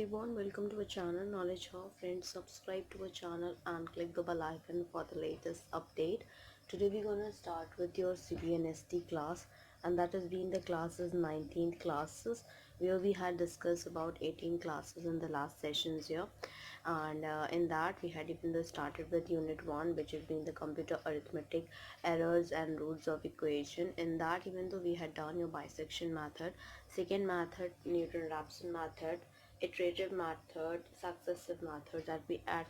everyone, welcome to our channel Knowledge Hub. Friends, subscribe to our channel and click the bell icon for the latest update. Today we're gonna start with your CBNST class, and that has been the classes 19th classes, where we had discussed about 18 classes in the last sessions here. And in that we had even started with unit 1, which has been the computer arithmetic errors and rules of equation. In that, even though we had done your bisection method, second method, Newton-Raphson method, iterative method, successive method, that we had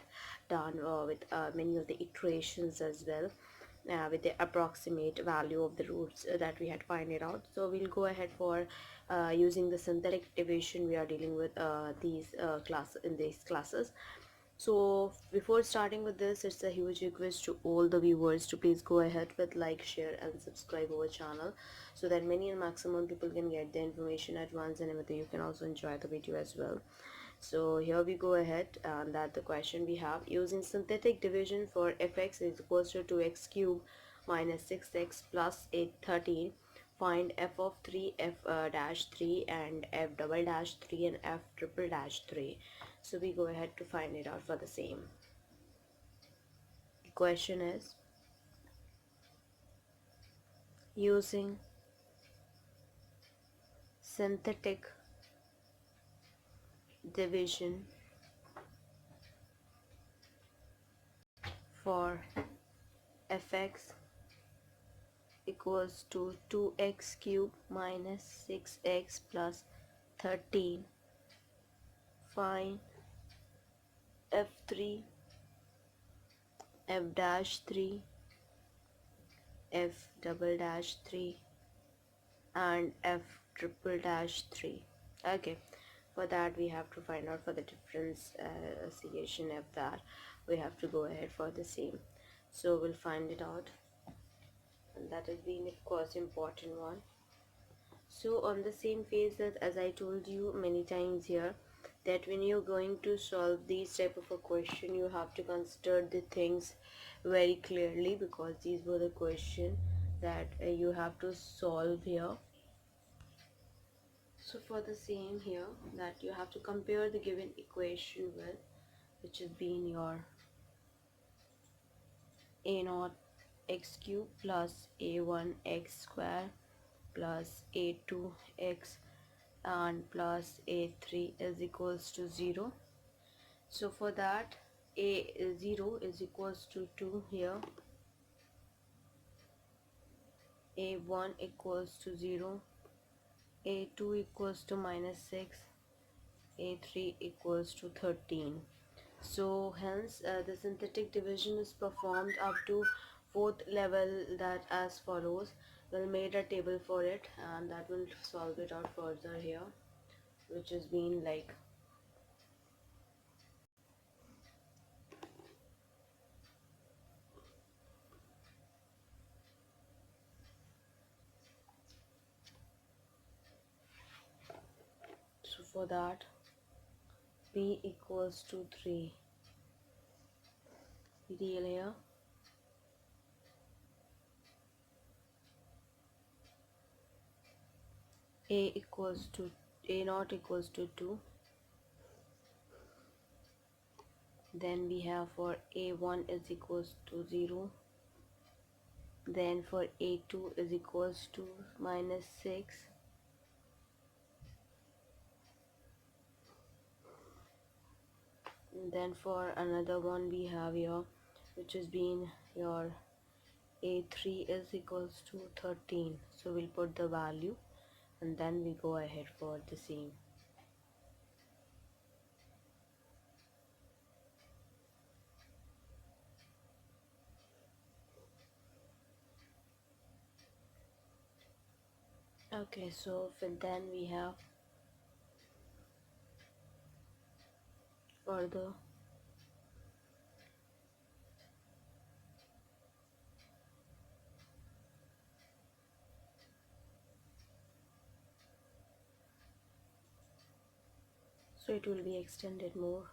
done with many of the iterations as well, with the approximate value of the roots that we had find it out. So we'll go ahead for using the synthetic division. We are dealing with these classes. So before starting with this, it's a huge request to all the viewers to please go ahead with like, share and subscribe our channel, so that many and maximum people can get the information at once, and you can also enjoy the video as well. So here we go ahead, and that the question we have: using synthetic division for fx is equals to 2x cube minus 6x plus 13, find f of 3, f dash 3, and f double dash 3, and f triple dash 3. So we go ahead to find it out for the same. The question is: using synthetic division for fx equals to 2x cube minus 6x plus 13, find f3, f dash 3, f double dash 3, and f triple dash 3. Okay, for that we have to find out for the differentiation of that. We have to go ahead for the same. So we'll find it out, and that has been of course important one. So on the same phase, that as I told you many times here, that when you're going to solve these type of a question, you have to consider the things very clearly, because these were the question that you have to solve here. So for the same here, that you have to compare the given equation with, which has been your a0 x cube plus a1 x square plus a2 x and plus a3 is equals to 0. So for that, a0 is equals to 2 here, a1 equals to 0, a2 equals to minus 6, a3 equals to 13. So hence the synthetic division is performed up to fourth level, that as follows. We'll made a table for it, and that will solve it out further here, which has been like so. For that, b equals to 3, real here, a equals to a0 equals to 2. Then we have for a1 is equals to 0. Then for a2 is equals to minus 6. And then for another one we have here, which has been your a3 is equals to 13. So we'll put the value, and then we go ahead for the same. Okay, so then we have further so it will be extended more.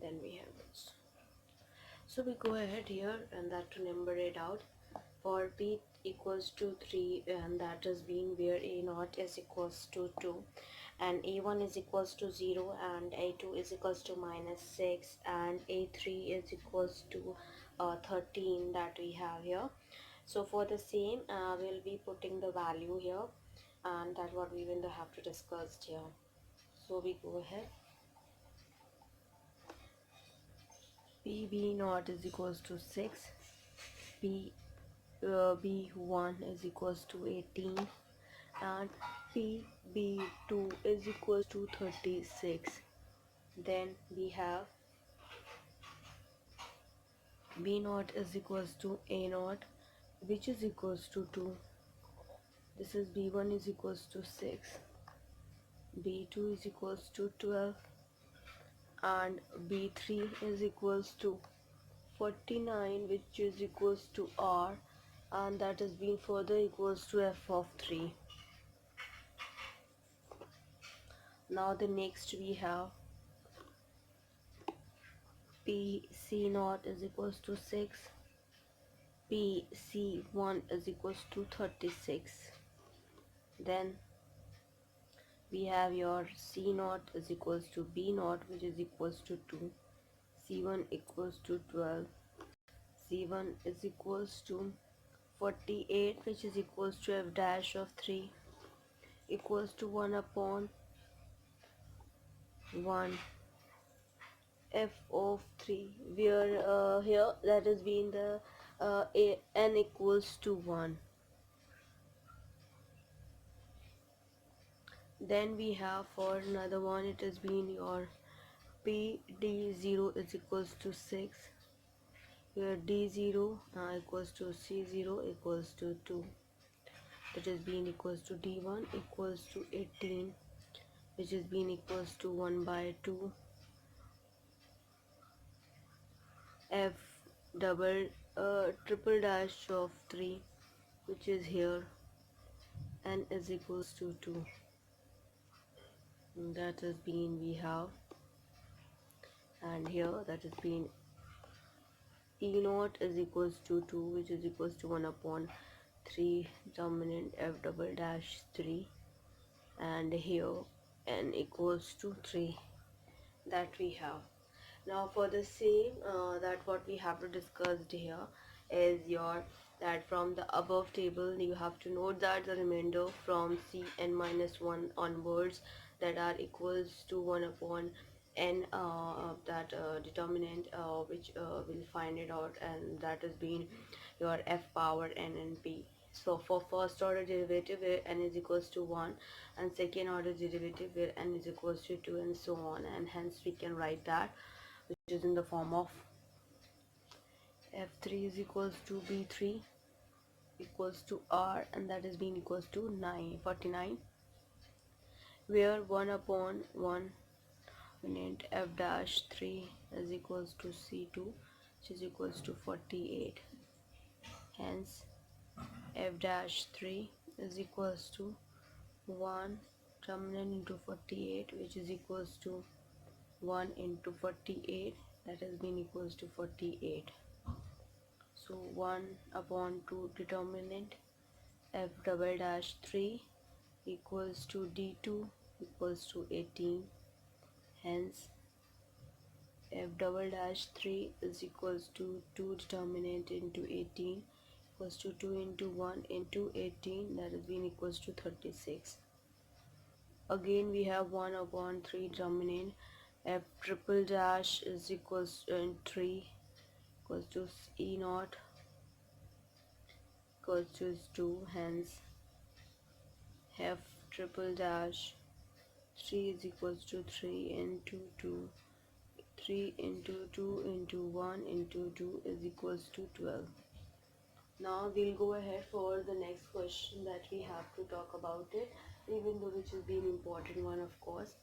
then we have this. So we go ahead here and that to number it out. For p equals to 3, and that has been where a naught is equals to 2 and a1 is equals to 0 and a2 is equals to -6 and a3 is equals to 13 that we have here. So for the same we'll be putting the value here, and that what we will have to discuss here. So we go ahead. PB naught is equals to 6, P B1 is equals to 18 and PB2 is equals to 36. Then we have B naught is equals to A naught, which is equals to 2. This is B1 is equals to 6, B2 is equals to 12 and B3 is equals to 49, which is equals to R, and that has been further equals to f of 3. Now the next we have PC naught is equals to 6, PC1 is equals to 36. Then we have your C naught is equals to B naught, which is equals to 2, C1 equals to 12, C1 is equals to 48, which is equals to f dash of 3 equals to 1 upon 1 f of 3, where here that has been the n equals to 1. Then we have for another one, it has been your PD0 is equals to 6, where D0 equals to C0 equals to 2. That has been equals to D1 equals to 18, which has been equals to 1 by 2 F double triple dash of 3, which is here, n is equals to 2. And that has been we have, and here that has been E naught is equals to 2, which is equals to 1 upon 3 determinant f double dash 3, and here n equals to 3 that we have. Now for the same that what we have to discuss here is your that from the above table you have to note that the remainder from Cn minus 1 onwards that are equals to 1 upon n that determinant which will find it out, and that has been your f power n and p. So for first order derivative where n is equals to 1, and second order derivative where n is equals to 2, and so on, and hence we can write that which is in the form of f3 is equals to b3 equals to r, and that is being equals to 49, where 1 upon 1 unit f dash 3 is equals to c2, which is equals to 48. Hence f dash 3 is equals to 1 determinant into 48, which is equals to 1 into 48, that has been equals to 48. So 1 upon 2 determinant f double dash 3 equals to d2 equals to 18. Hence f double dash 3 is equals to 2 determinant into 18 equals to 2 into 1 into 18, that has been equals to 36. Again we have 1 upon 3 determinant f triple dash is equals to 3 equals to e naught equals to 2. Hence f triple dash 3 is equals to 3 into 2, 3 into 2 into 1 into 2 is equals to 12. Now we'll go ahead for the next question that we have to talk about it, even though which has been important one of course.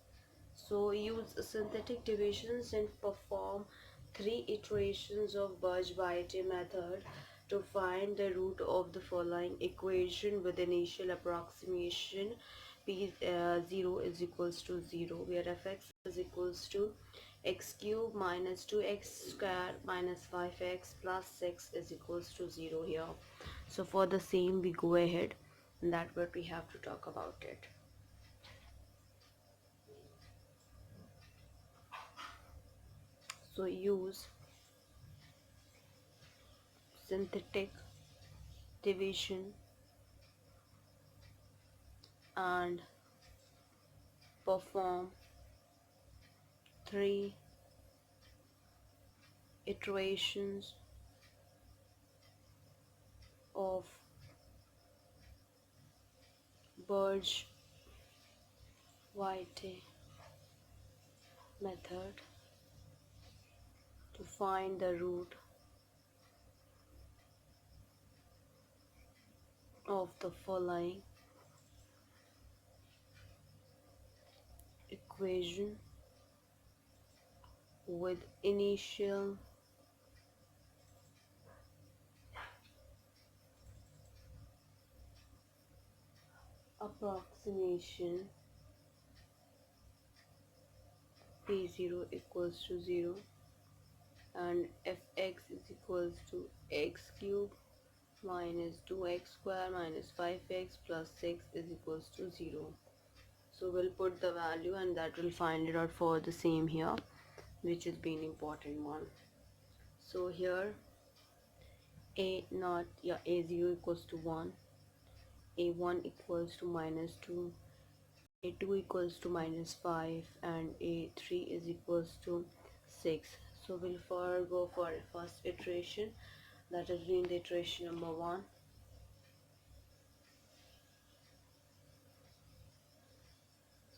So use synthetic divisions and perform 3 iterations of Birch-Baitte method to find the root of the following equation with initial approximation 0 is equals to 0, where fx is equals to x cube minus 2x square minus 5x plus 6 is equals to 0 here. So for the same we go ahead, and that's what we have to talk about it. So use synthetic division and perform 3 iterations of Birch-White method to find the root of the following equation with initial approximation p0 equals to 0 and fx is equals to x cube minus 2x square minus 5x plus 6 is equals to 0. So we'll put the value and that will find it out for the same here, which has been important one. So here a0 equals to 1, a1 equals to minus 2, a2 equals to minus 5, and a3 is equals to 6. So we'll go for first iteration, that has been the iteration number 1.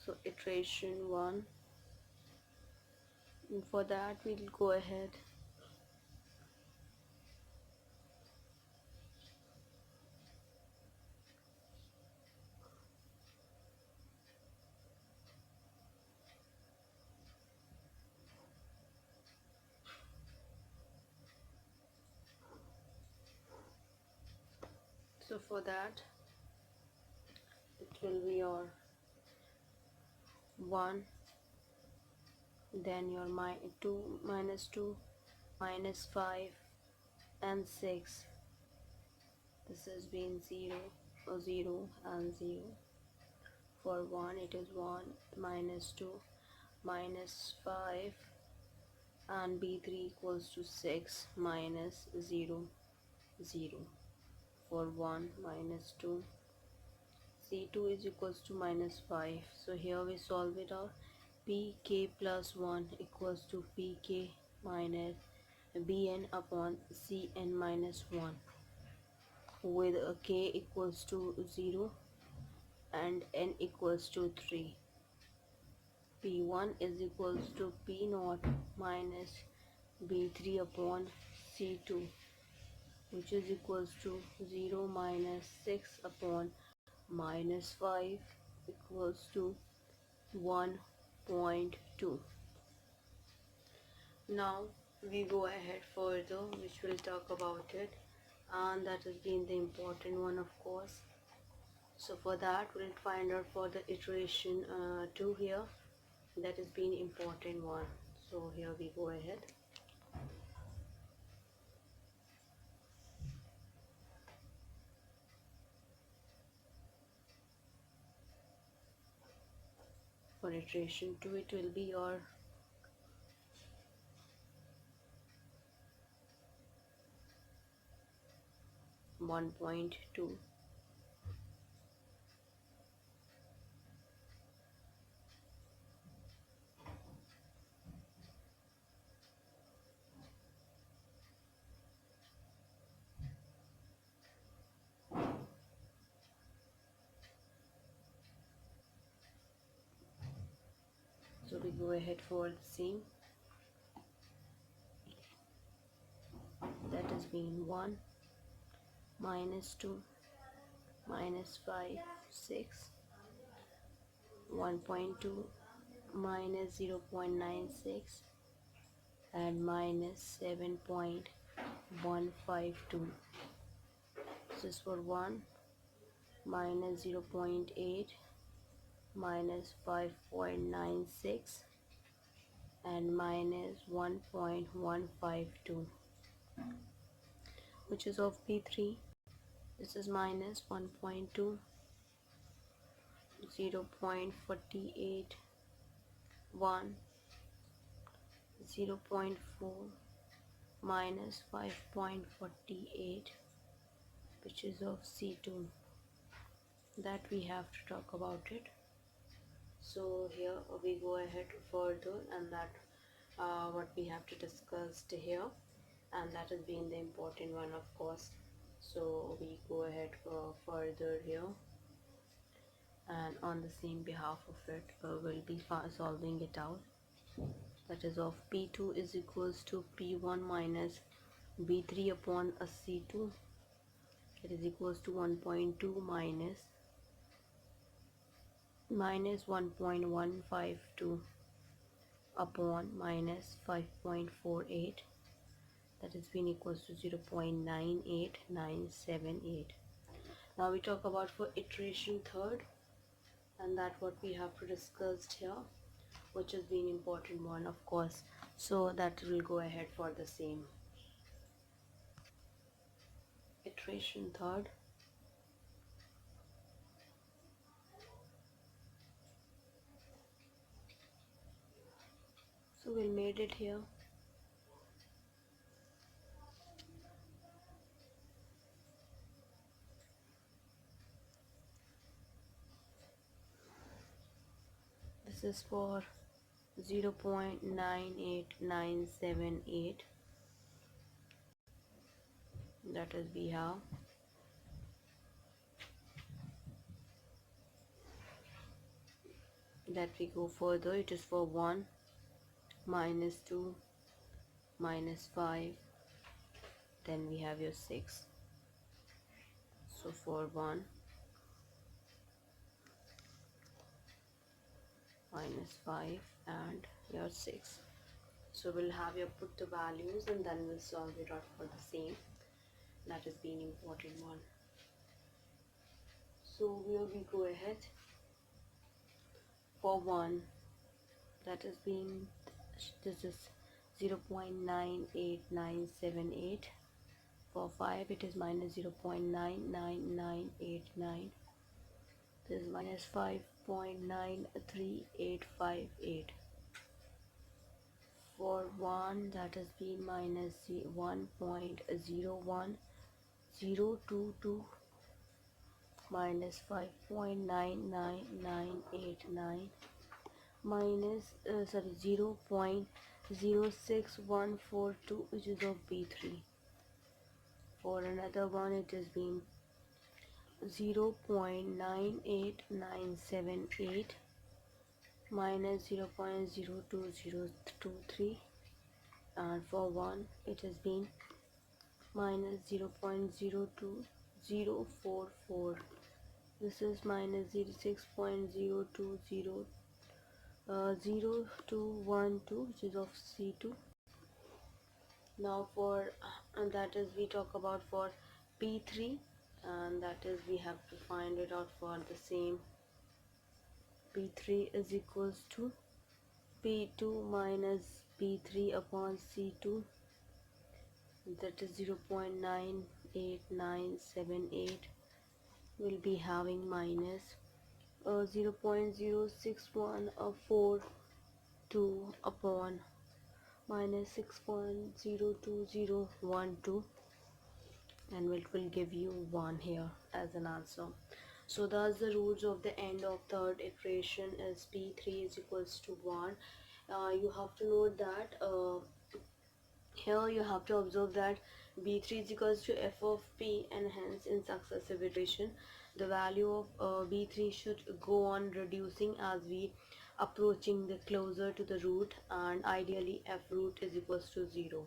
So iteration 1, and for that we'll go ahead so for that it will be your 1, then your 2 minus 2 minus 5 and 6. This has been 0 or 0 and 0. For 1 it is 1 minus 2 minus 5 and b3 equals to 6 minus 0 0. For 1 minus 2, c2 is equals to minus 5. So here we solve it out. pk plus 1 equals to pk minus bn upon cn minus 1, with a k equals to 0 and n equals to 3. p1 is equals to p0 minus b3 upon c2, which is equals to 0 minus 6 upon minus 5 equals to 1.2. Now we go ahead further, which we'll talk about it, and that has been the important one, of course. So for that we'll find out for the iteration 2 here, that has been important one. So here we go ahead. For iteration 2 it will be your 1.2. So we go ahead for the same, that has been 1 minus 2 minus 5 6, 1.2 minus 0.96 and minus 7.152. This is for 1 minus 0.8 minus 5.96 and minus 1.152, which is of P3. This is minus 1.2, 0.48, 1, 0.4, minus 5.48, which is of C2. That we have to talk about it. So here we go ahead further, and that what we have to discuss here, and that has been the important one, of course. So we go ahead further here, and on the same behalf of it we'll be solving it out. That is of P2 is equals to P1 minus B3 upon a C2, that is equals to 1.2 minus 1.152 upon minus 5.48, that is been equals to 0.98978. Now we talk about for iteration third, and that what we have to discuss here, which has been important one, of course. So that will go ahead for the same iteration third. So we'll made it here. This is for 0.98978, that is we have. That we go further, it is for 1, minus 2, minus 5, then we have your 6. So for 1, minus 5 and your 6. So we'll have your put the values, and then we'll solve it out for the same. That is being important one. So here we go ahead for 1, that is being, this is 0.98978. For 5 it is minus 0.99989. This is minus 5.93858. For 1, that has been minus 1.01022, minus 5.99989, minus 0.06142, which is of B3. For another one, it has been 0.98978 minus 0.02023, and for 1 it has been minus 0.02044. This is minus 06.0200212, which is of C2. Now for and that is we talk about for P3, and that is we have to find it out for the same. P3 is equals to P2 minus P3 upon C2, that is 0.98978. will be having minus 0.06142 upon minus 6.02012, and it will give you 1 here as an answer. So thus the rules of the end of third iteration is P3 is equals to 1. You have to note that here you have to observe that B3 is equals to f of P, and hence in successive iteration the value of B3 should go on reducing as we approaching the closer to the root, and ideally f root is equals to 0.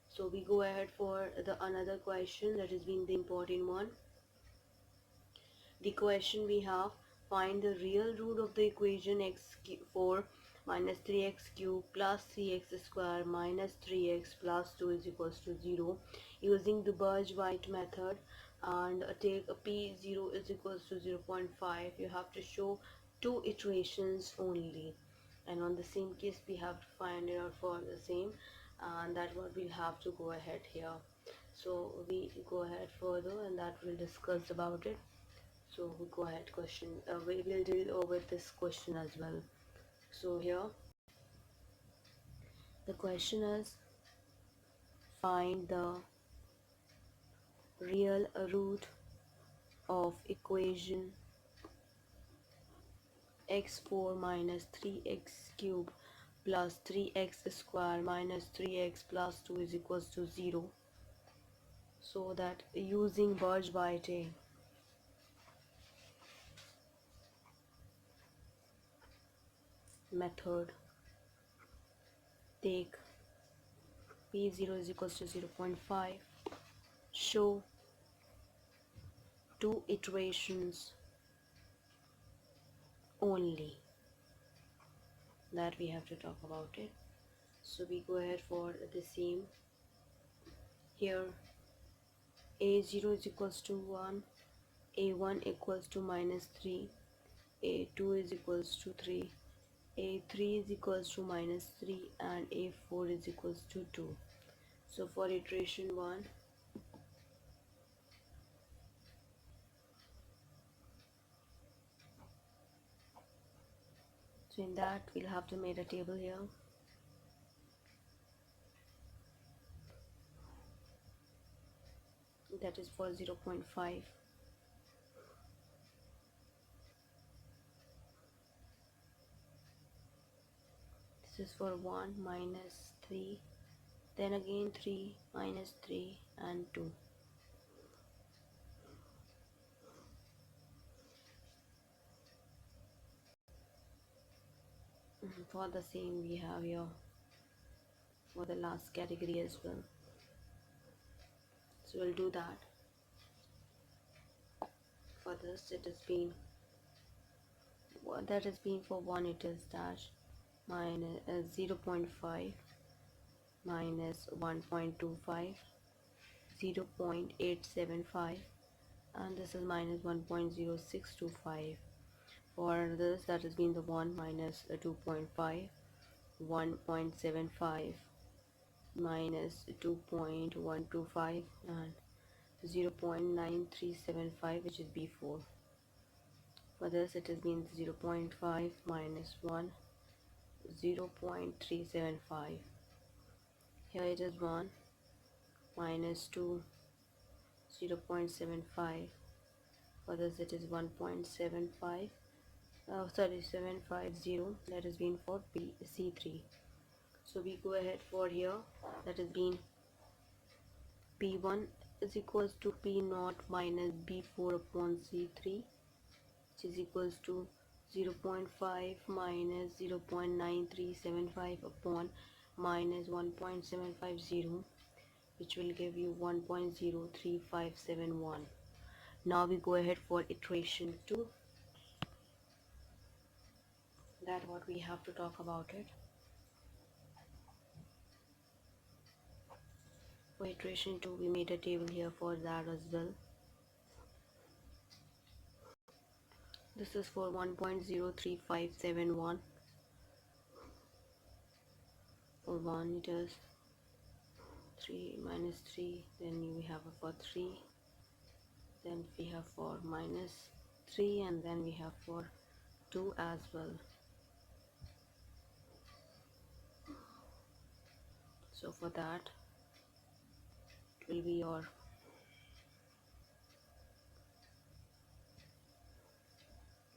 So we go ahead for the another question, that has been the important one. The question we have, find the real root of the equation x4 minus 3x cube plus 3x square minus 3x plus 2 is equals to 0 using the Birch-White method, and take a p0 is equals to 0.5. You have to show two iterations only, and on the same case we have to find it out for the same, and that what we'll have to go ahead here. So we go ahead further and that we'll discuss about it. So we go ahead question, we will deal with this question as well. So here the question is, find the real root of equation x4 minus 3x cube plus 3x square minus 3x plus 2 is equals to 0, so that using Birch-White method, take p0 is equals to 0.5, show two iterations only, that we have to talk about it. So we go ahead for the same. Here a0 is equals to 1, a1 equals to minus 3, a2 is equals to 3, a3 is equals to minus 3, and a4 is equals to 2. So for iteration 1, so in that we'll have to make a table here. That is for 0.5. This is for 1 minus 3, then again 3 minus 3 and 2. For the same we have here for the last category as well. So we'll do that. For this it has been, that has been for 1 it is dash minus 0.5 minus 1.25, 0.875, and this is minus 1.0625. For this, that has been the 1 minus 2.5, 1.75 minus 2.125, and 0.9375, which is B4. For this it has been 0.5 minus 1, 0.375. Here it is 1 minus 2, 0.75. For this it is 1.75, 750, that has been for C3. So we go ahead for here, that has been P1 is equals to P0 minus B4 upon C3, which is equals to 0.5 minus 0.9375 upon minus 1.750, which will give you 1.03571. Now we go ahead for iteration 2. That what we have to talk about it. For iteration 2 we made a table here for that as well. This is for 1.03571. For 1 it is 3 minus 3, then we have for 3, then we have for minus 3, and then we have for 2 as well. So for that it will be your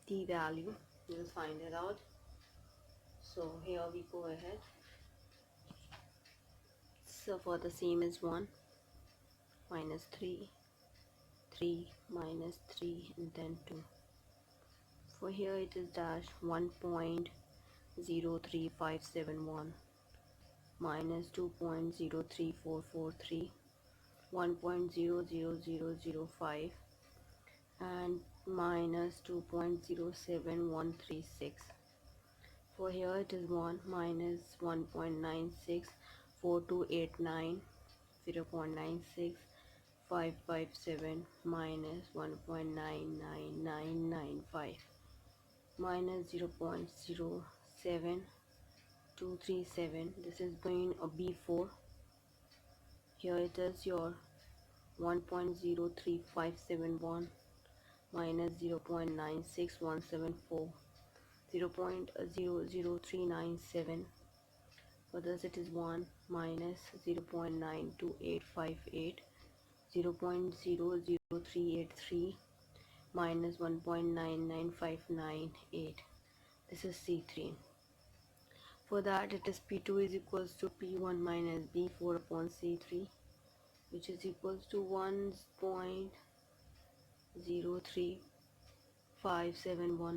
t value, you will find it out. So here we go ahead. So for the same is 1 minus 3, 3 minus 3, and then 2. For here it is dash 1.03571 minus 2.03443, 1.00005, and minus 2.07136. For here it is 1 minus 1.964289, 0.96 557 minus 1.99995. minus 0.07237. This is going a B4. Here it is your 1.03571 minus 0.96174, 0.00397. For this it is 1 minus 0.92858, 0.00383 minus 1.99598. This is C3. For that it is P2 is equals to P1 minus B4 upon C3, which is equals to 1.03571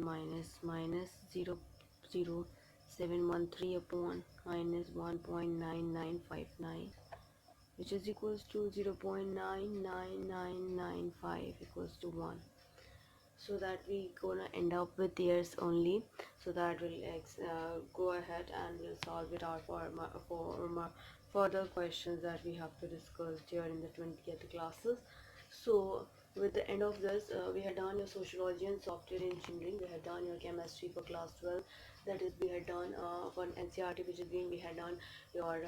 minus 0.0713 upon minus 1.9959, which is equals to 0.99995 equals to 1. So that we gonna end up with years only, so that we'll go ahead and we'll solve it out for further questions that we have to discuss during the 20th classes. So with the end of this, we had done your sociology and software engineering, we had done your chemistry for class 12, that is we had done for NCRT, which is being we had done your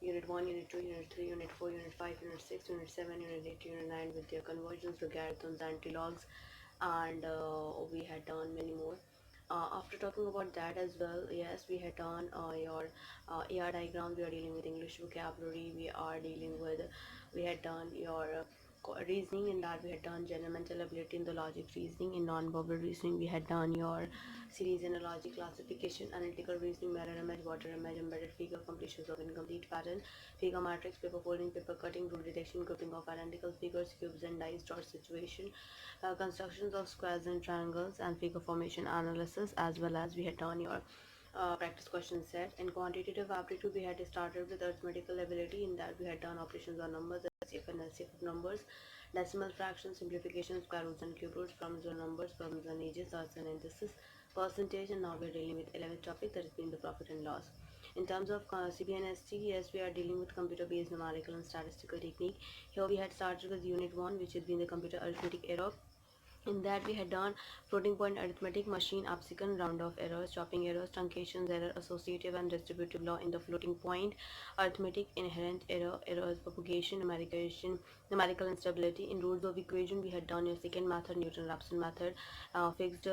unit 1, unit 2, unit 3, unit 4, unit 5, unit 6, unit 7, unit 8, unit 9 with their conversions, logarithms, antilogs, and we had done many more. After talking about that as well, yes, we had done your AR diagram, we are dealing with English vocabulary, we had done your reasoning. In that we had done general mental ability in the logic reasoning. In non-verbal reasoning we had done your series analogy, classification, analytical reasoning, mirror image, water image, embedded figure, completions of incomplete pattern, figure matrix, paper folding, paper cutting, rule detection, grouping of identical figures, cubes and dice, dot situation, constructions of squares and triangles, and figure formation analysis, as well as we had done your practice question set. In quantitative aptitude we had started with arithmetical ability. In that we had done operations on numbers, SCF and LCF of numbers, decimal fractions, simplification, square roots and cube roots, problems on numbers, problems on ages, odds and indices, percentage, and now we are dealing with 11th topic, that has been the profit and loss. In terms of CBNST, yes, we are dealing with computer based numerical and statistical technique. Here we had started with unit 1, which has been the computer arithmetic error. In that we had done floating point arithmetic, machine abscon, round off errors, chopping errors, truncations error, associative and distributive law in the floating point arithmetic, inherent error, errors, propagation, numerical instability. In rules of equation we had done your second method, Newton-Raphson method, fixed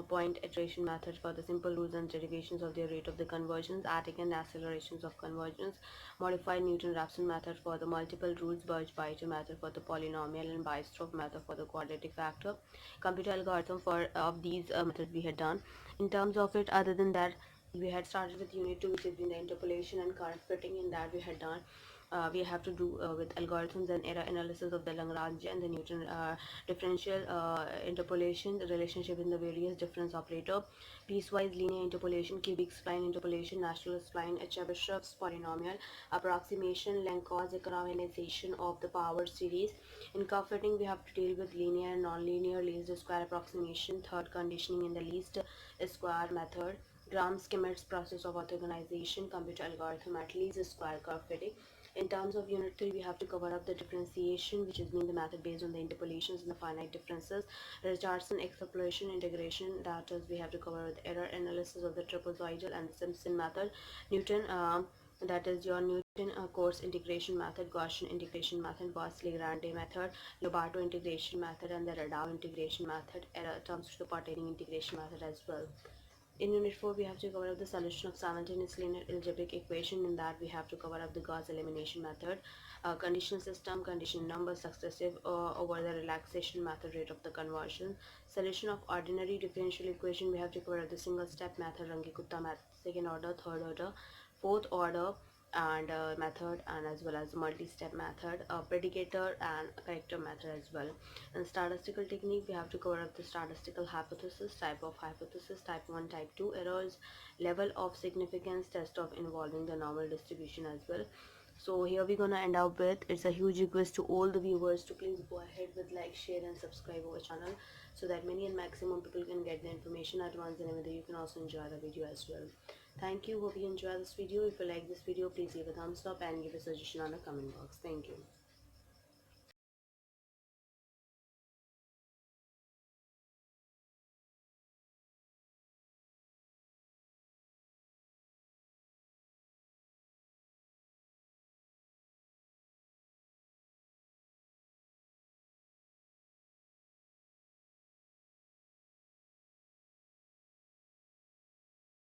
point iteration method for the simple rules and derivations of the rate of the conversions, attic and accelerations of conversions, modified Newton-Raphson method for the multiple rules, Birch-Beighter method for the polynomial, and Weierstrass method for the quadratic factor. Computer algorithm for of these methods we had done. In terms of it, other than that, we had started with unit 2, which has been the interpolation and curve fitting. In that we had done we have to do with algorithms and error analysis of the Lagrange and the Newton differential interpolation, the relationship in the various difference operator, piecewise linear interpolation, cubic spline interpolation, natural spline, Chebyshev's polynomial, approximation, Lenkos economization of the power series. In curve fitting we have to deal with linear and non-linear least square approximation, third conditioning in the least square method, Gram-Schmidt's process of orthogonalization, computer algorithm at least square curve fitting. In terms of unit 3, we have to cover up the differentiation, which is being the method based on the interpolations and the finite differences, Richardson extrapolation integration, that is we have to cover the error analysis of the trapezoidal and Simpson method, Newton that is your Newton coarse integration method, Gaussian integration method, Gauss-Legrand method, Lobato integration method, and the Radau integration method, error terms to the pertaining integration method as well. In unit 4 we have to cover up the solution of simultaneous linear algebraic equation. In that we have to cover up the Gauss elimination method, conditional system, condition number, successive over the relaxation method, rate of the conversion, solution of ordinary differential equation. We have to cover up the single step method, Runge-Kutta method, second order, third order, fourth order, and method, and as well as multi-step method, predicator and corrector method as well. In statistical technique we have to cover up the statistical hypothesis, type of hypothesis, type 1, type 2, errors, level of significance, test of involving the normal distribution as well. So here we're gonna end up with, it's a huge request to all the viewers to please go ahead with like, share and subscribe our channel, so that many and maximum people can get the information at once, and you can also enjoy the video as well. Thank you, hope you enjoy this video. If you like this video, please give a thumbs up and give a suggestion on the comment box. Thank you.